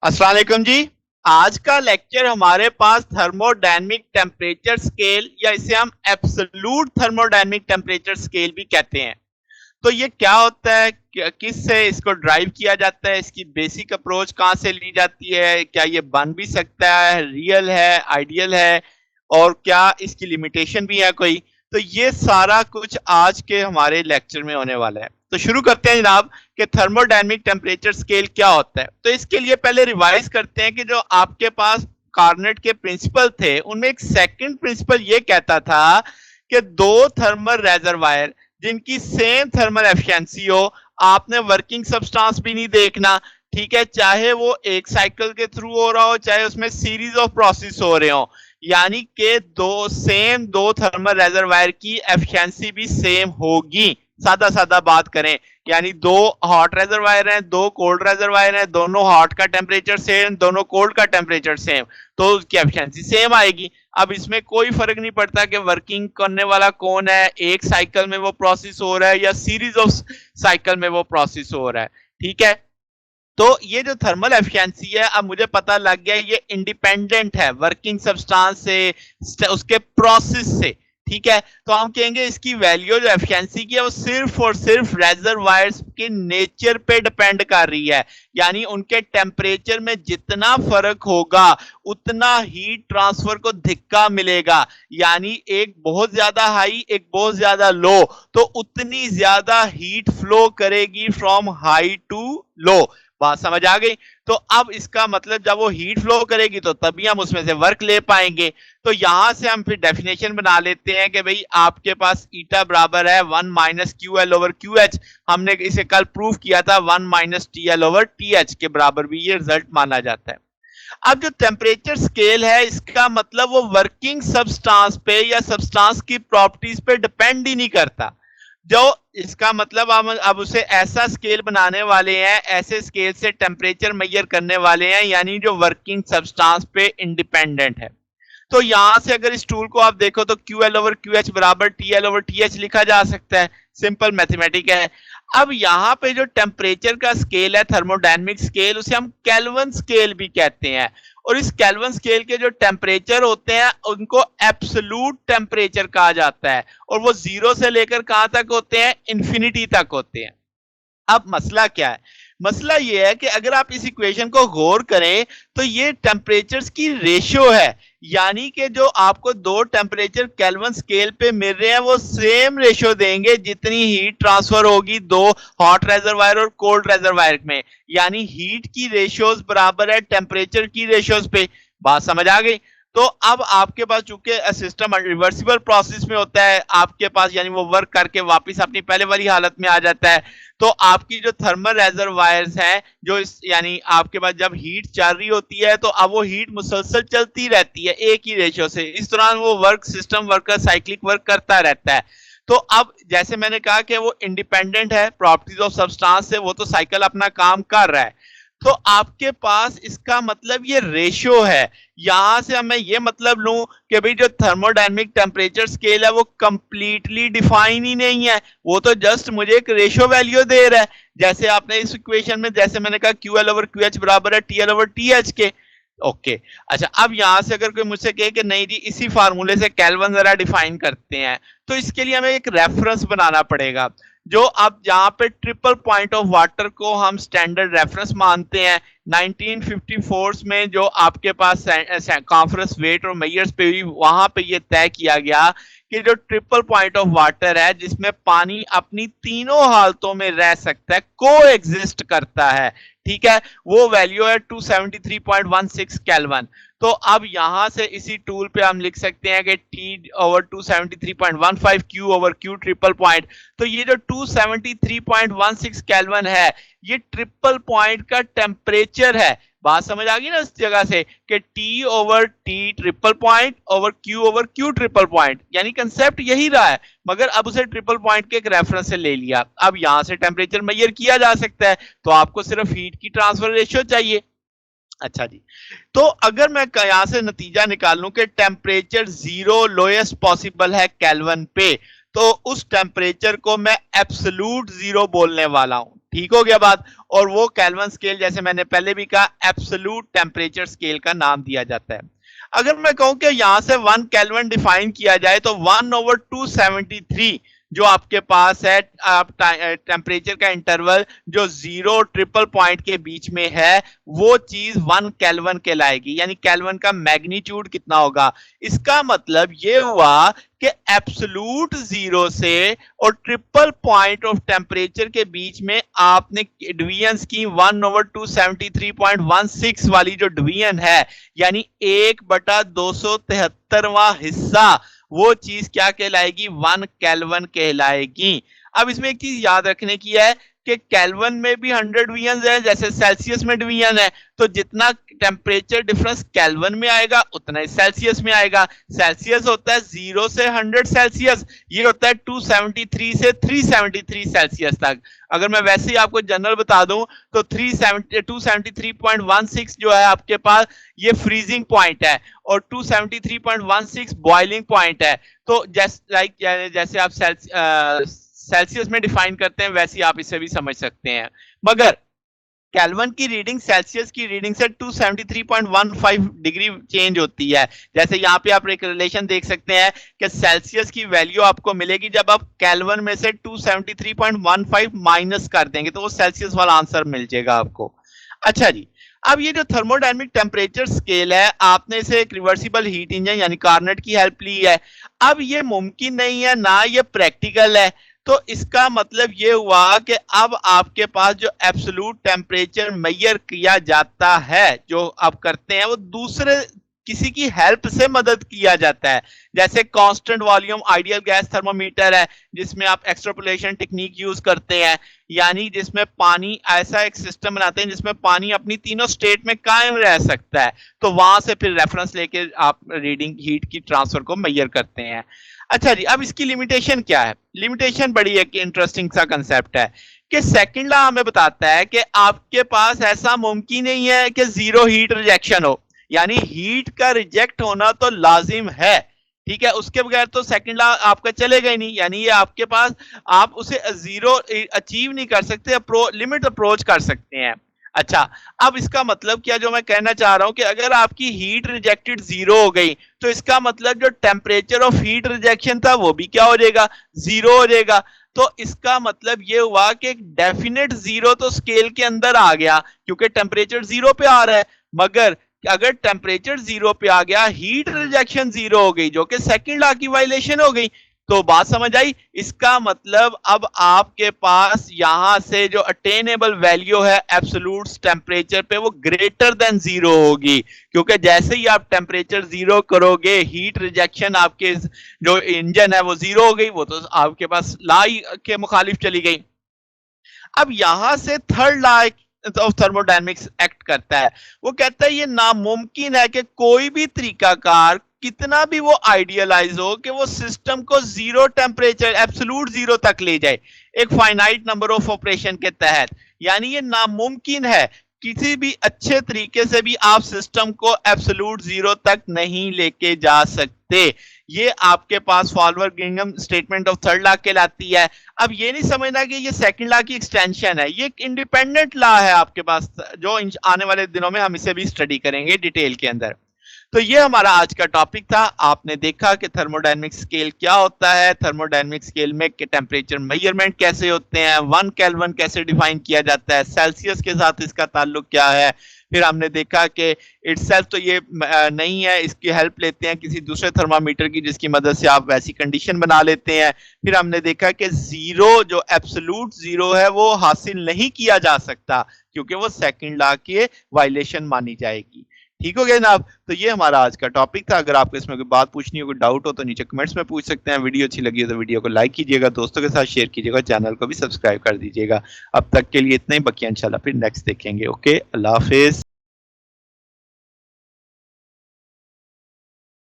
अस्सलाम वालेकुम जी। आज का लेक्चर हमारे पास थर्मोडायनेमिक टेम्परेचर स्केल या इसे हम एब्सोल्यूट थर्मोडायनेमिक टेम्परेचर स्केल भी कहते हैं। तो ये क्या होता है, किस से इसको ड्राइव किया जाता है, इसकी बेसिक अप्रोच कहाँ से ली जाती है, क्या ये बन भी सकता है, रियल है, आइडियल है और क्या इसकी लिमिटेशन भी है कोई। तो ये सारा कुछ आज के हमारे लेक्चर में होने वाला है। तो शुरू करते हैं जनाब कि थर्मोडायनेमिक टेम्परेचर स्केल क्या होता है। तो इसके लिए पहले रिवाइज करते हैं कि जो आपके पास कार्नेट के प्रिंसिपल थे उनमें एक सेकंड प्रिंसिपल ये कहता था कि दो थर्मल रेजरवायर जिनकी सेम थर्मल एफिशिएंसी हो, आपने वर्किंग सब्सटेंस भी नहीं देखना, ठीक है, चाहे वो एक साइकिल के थ्रू हो रहा हो चाहे उसमें सीरीज ऑफ प्रोसेस हो रहे हो, यानी कि दो थर्मल रेजरवायर की एफिशिएंसी भी सेम होगी। सादा सादा बात करें, यानी दो हॉट रेजरवायर हैं, दो कोल्ड रेजरवायर हैं, दोनों हॉट का टेम्परेचर सेम, दोनों कोल्ड का टेम्परेचर सेम, तो उसकी एफिशिएंसी सेम आएगी। अब इसमें कोई फर्क नहीं पड़ता कि वर्किंग करने वाला कौन है, एक साइकिल में वो प्रोसेस हो रहा है या सीरीज ऑफ साइकिल में वो प्रोसेस हो रहा है, ठीक है। तो ये जो थर्मल एफिशिएंसी है, अब मुझे पता लग गया ये इंडिपेंडेंट है वर्किंग सब्सटेंस से, उसके प्रोसेस से, ठीक है। तो हम कहेंगे इसकी वैल्यू जो एफिशिएंसी की है वो सिर्फ और सिर्फ रेजरवायर्स के नेचर पे डिपेंड कर रही है, यानी उनके टेम्परेचर में जितना फर्क होगा उतना हीट ट्रांसफर को धिक्का मिलेगा, यानी एक बहुत ज्यादा हाई एक बहुत ज्यादा लो, तो उतनी ज्यादा हीट फ्लो करेगी फ्रॉम हाई टू लो। बात समझ आ गई। तो अब इसका मतलब जब वो हीट फ्लो करेगी तो तभी हम उसमें से वर्क ले पाएंगे। तो यहां से हम फिर डेफिनेशन बना लेते हैं कि भाई आपके पास ईटा बराबर है 1 minus Q L over Q H. हमने इसे कल प्रूव किया था 1 minus T L over T H के बराबर भी ये रिजल्ट माना जाता है। अब जो टेम्परेचर स्केल है इसका मतलब वो वर्किंग सब्सटेंस पे या सब्सटेंस की प्रॉपर्टीज पे डिपेंड ही नहीं करता। जो इसका मतलब हम अब उसे ऐसा स्केल बनाने वाले हैं, ऐसे स्केल से टेम्परेचर मेजर करने वाले हैं, यानी जो वर्किंग सब्सटेंस पे इंडिपेंडेंट है। तो यहां से अगर इस टूल को आप देखो तो Q L over Q H बराबर T L over T H लिखा जा सकता है। सिंपल मैथमेटिक है। अब यहाँ पे जो टेम्परेचर का स्केल है, थर्मोडायनेमिक स्केल, उसे हम केल्विन स्केल भी कहते हैं। और इस केल्विन स्केल के जो टेम्परेचर होते हैं उनको एब्सोल्यूट टेम्परेचर कहा जाता है, और वो जीरो से लेकर कहां तक होते हैं, इंफिनिटी तक होते हैं। अब मसला क्या है, मसला ये है कि अगर आप इस इक्वेशन को गौर करें तो ये टेम्परेचर्स की रेशियो है, यानी कि जो आपको दो टेम्परेचर केल्विन स्केल पे मिल रहे हैं वो सेम रेशियो देंगे जितनी हीट ट्रांसफर होगी दो हॉट रेजरवायर और कोल्ड रेजरवायर में, यानी हीट की रेशियोज बराबर है टेम्परेचर की रेशियोज पे। बात समझ आ गई। तो अब आपके पास चूंकि सिस्टम रिवर्सिबल प्रोसेस में होता है आपके पास, यानी वो वर्क करके वापस अपनी पहले वाली हालत में आ जाता है। तो आपकी जो थर्मल रेजरवायर्स हैं, जो इस यानी आपके पास जब हीट चल रही होती है तो अब वो हीट मुसलसल चलती रहती है एक ही रेशियो से, इस दौरान वो work system worker cyclic work करता रहता है। तो अब जैसे मैंने कहा कि वो इंडिपेंडेंट है प्रॉपर्टीज ऑफ सब्सटेंस से, वो तो साइकिल अपना काम कर रहा है। तो आपके पास इसका मतलब ये रेशियो है। यहां से मैं ये मतलब लूं कि भाई जो थर्मोडायनेमिक टेम्परेचर स्केल है वो कंप्लीटली डिफाइन ही नहीं है, वो तो जस्ट मुझे एक रेशियो वैल्यू दे रहा है। जैसे आपने इस इक्वेशन में जैसे मैंने कहा Q L over Q H बराबर है T L over T H के। ओके, अच्छा, अब यहां से अगर कोई मुझसे कहे कि नहीं जी इसी फार्मूले से केल्विन जरा डिफाइन करते हैं, तो इसके लिए हमें एक रेफरेंस बनाना पड़ेगा। जो अब यहाँ पे ट्रिपल पॉइंट ऑफ वाटर को हम स्टैंडर्ड रेफरेंस मानते हैं। 1954 में जो आपके पास कॉन्फ्रेंस वेट और मेयर्स पे हुई, वहां पे ये तय किया गया कि जो ट्रिपल पॉइंट ऑफ वाटर है जिसमें पानी अपनी तीनों हालतों में रह सकता है, को एग्जिस्ट करता है, ठीक है, वो वैल्यू है 273.16 केल्विन। तो अब यहां से इसी टूल पे हम लिख सकते हैं कि T over 273.15 Q over Q triple point. तो ये जो 273.16 केल्विन है ये ट्रिपल पॉइंट का टेम्परेचर है। बात समझ आ गई ना इस जगह से कि T over T triple point over Q triple point, यानी कंसेप्ट यही रहा है, मगर अब उसे ट्रिपल पॉइंट के एक रेफरेंस से ले लिया। अब यहां से टेम्परेचर मेजर किया जा सकता है, तो आपको सिर्फ हीट की ट्रांसफर रेशियो चाहिए। अच्छा जी, तो अगर मैं यहां से नतीजा निकालूं कि टेम्परेचर जीरो लोएस्ट पॉसिबल है केल्विन पे, तो उस टेम्परेचर को मैं एब्सोल्यूट जीरो बोलने वाला हूं, ठीक हो गया बात। और वो केल्विन स्केल जैसे मैंने पहले भी कहा एब्सोल्यूट टेम्परेचर स्केल का नाम दिया जाता है। अगर मैं कहूं कि यहां से 1 केल्विन डिफाइन किया जाए तो 1/273 जो आपके पास है आप टेम्परेचर का इंटरवल जो 0 ट्रिपल पॉइंट के बीच में है, वो चीज 1 केल्विन कहलाएगी। यानी केल्विन का मैग्नीट्यूड कितना होगा। इसका मतलब ये हुआ कि एब्सोल्यूट जीरो से और ट्रिपल पॉइंट ऑफ टेम्परेचर के बीच में आपने डिवीजन की 1/273.16 वाली जो डिवीजन है, यानी 1/273वां हिस्सा, वो चीज क्या कहलाएगी, 1 केल्विन कहलाएगी। अब इसमें एक चीज याद रखने की है कि केल्विन में भी 100 डिवीजन है, जैसे सेल्सियस में डिवीजन है, तो जितना टेम्परेचर डिफरेंस केल्विन में आएगा उतना ही सेल्सियस में आएगा। सेल्सियस होता है 0 से 100 सेल्सियस, ये होता है 273 से 373 सेल्सियस तक। अगर मैं वैसे ही आपको जनरल बता दूं तो 273.16 जो है आपके पास ये फ्रीजिंग पॉइंट है और 273.16 बॉइलिंग पॉइंट है। तो जैसे आप सेल्सियस में डिफाइन करते हैं वैसे ही आप इसे भी समझ सकते हैं। मगर केल्विन की रीडिंग सेल्सियस की रीडिंग से 273.15 डिग्री चेंज होती है। जैसे यहाँ पे आप एक रिलेशन देख सकते हैं कि सेल्सियस की वैल्यू आपको मिलेगी जब आप केल्विन में से 273.15 माइनस कर देंगे तो वो सेल्सियस वाला आंसर मिल जाएगा आपको। अच्छा जी, अब ये जो थर्मोडायनेमिक टेम्परेचर स्केल है, आपने इसे एक रिवर्सिबल हीट इंजन यानी कार्नेट की हेल्प ली है। अब ये मुमकिन नहीं है ना ये प्रैक्टिकल है, तो इसका मतलब ये हुआ कि अब आपके पास जो एब्सोल्यूट टेम्परेचर मेजर किया जाता है, जो आप करते हैं, वो दूसरे किसी की हेल्प से मदद किया जाता है। जैसे constant volume ideal gas thermometer है जिसमें आप एक्सट्रापोलेशन टेक्निक यूज करते हैं, यानी जिसमें पानी ऐसा एक सिस्टम बनाते हैं जिसमें पानी अपनी तीनों स्टेट में कायम रह सकता है, तो वहां से फिर रेफरेंस लेके आप रीडिंग हीट की ट्रांसफर को मेजर करते हैं। अच्छा जी, अब इसकी लिमिटेशन क्या है। लिमिटेशन बड़ी एक इंटरेस्टिंग सा कंसेप्ट है कि सेकंड लॉ हमें बताता है कि आपके पास ऐसा मुमकिन नहीं है कि जीरो हीट रिजेक्शन हो, यानी हीट का रिजेक्ट होना तो लाजिम है, ठीक है, उसके बगैर तो सेकंड लॉ आपका चलेगा ही नहीं। यानी ये आपके पास आप उसे जीरो अचीव नहीं कर सकते, लिमिट अप्रोच कर सकते हैं। अच्छा, अब इसका मतलब क्या जो मैं कहना चाह रहा हूं कि अगर आपकी हीट रिजेक्टेड जीरो हो गई तो इसका मतलब जो टेम्परेचर ऑफ हीट रिजेक्शन था वो भी क्या हो जाएगा, जीरो हो जाएगा। तो इसका मतलब ये हुआ कि एक डेफिनेट जीरो तो स्केल के अंदर आ गया क्योंकि टेम्परेचर जीरो पे आ रहा है, मगर अगर टेम्परेचर जीरो पे आ गया, हीट रिजेक्शन जीरो हो गई जो कि सेकंड लॉ की वायलेशन हो गई। तो बात समझ आई। इसका मतलब अब आपके पास यहां से जो अटेनेबल वैल्यू है एब्सोल्यूट टेम्परेचर पे वो ग्रेटर देन जीरो होगी, क्योंकि जैसे ही आप टेम्परेचर जीरो करोगे हीट रिजेक्शन आपके जो इंजन है वो जीरो हो गई, वो तो आपके पास लॉ के मुखालिफ चली गई। अब यहां से third law of thermodynamics act करता है, वो कहता है ये नामुमकिन है कि कोई भी तरीकाकार कितना भी वो आइडियलाइज हो कि वो सिस्टम को जीरो टेम्परेचर एब्सोल्यूट जीरो तक ले जाए एक फाइनाइट नंबर ऑफ ऑपरेशन के तहत। यानी ये नामुमकिन है, किसी भी अच्छे तरीके से भी आप सिस्टम को एब्सोल्यूट जीरो तक नहीं लेके जा सकते। ये आपके पास Fowler Guggenheim statement of third law कहलाती है। अब ये नहीं समझना कि ये सेकंड लॉ की एक्सटेंशन है, ये एक इंडिपेंडेंट लॉ है आपके पास, जो आने वाले दिनों में हम इसे भी स्टडी करेंगे डिटेल के अंदर। तो ये हमारा आज का टॉपिक था। आपने देखा कि थर्मोडायनेमिक स्केल क्या होता है, थर्मोडायनेमिक स्केल में टेम्परेचर मेजरमेंट कैसे होते हैं, 1 केल्विन कैसे डिफाइन किया जाता है, सेल्सियस के साथ इसका ताल्लुक क्या है। फिर हमने देखा कि इटसेल्फ तो ये नहीं है, इसकी हेल्प लेते हैं किसी दूसरे थर्मामीटर की जिसकी मदद से आप वैसी कंडीशन बना लेते हैं। फिर हमने देखा कि जीरो जो एब्सोल्यूट जीरो है वो हासिल नहीं किया जा सकता क्योंकि वो सेकंड लॉ की वायलेशन मानी जाएगी। ठीक हो गया जनाब। तो ये हमारा आज का टॉपिक था। अगर आपको इसमें कोई बात पूछनी हो, कोई डाउट हो तो नीचे कमेंट्स में पूछ सकते हैं। वीडियो अच्छी लगी हो तो वीडियो को लाइक कीजिएगा, दोस्तों के साथ शेयर कीजिएगा, चैनल को भी सब्सक्राइब कर दीजिएगा। अब तक के लिए इतना ही, बकिया इंशाल्लाह फिर नेक्स्ट देखेंगे। ओके, अल्लाह हाफिज।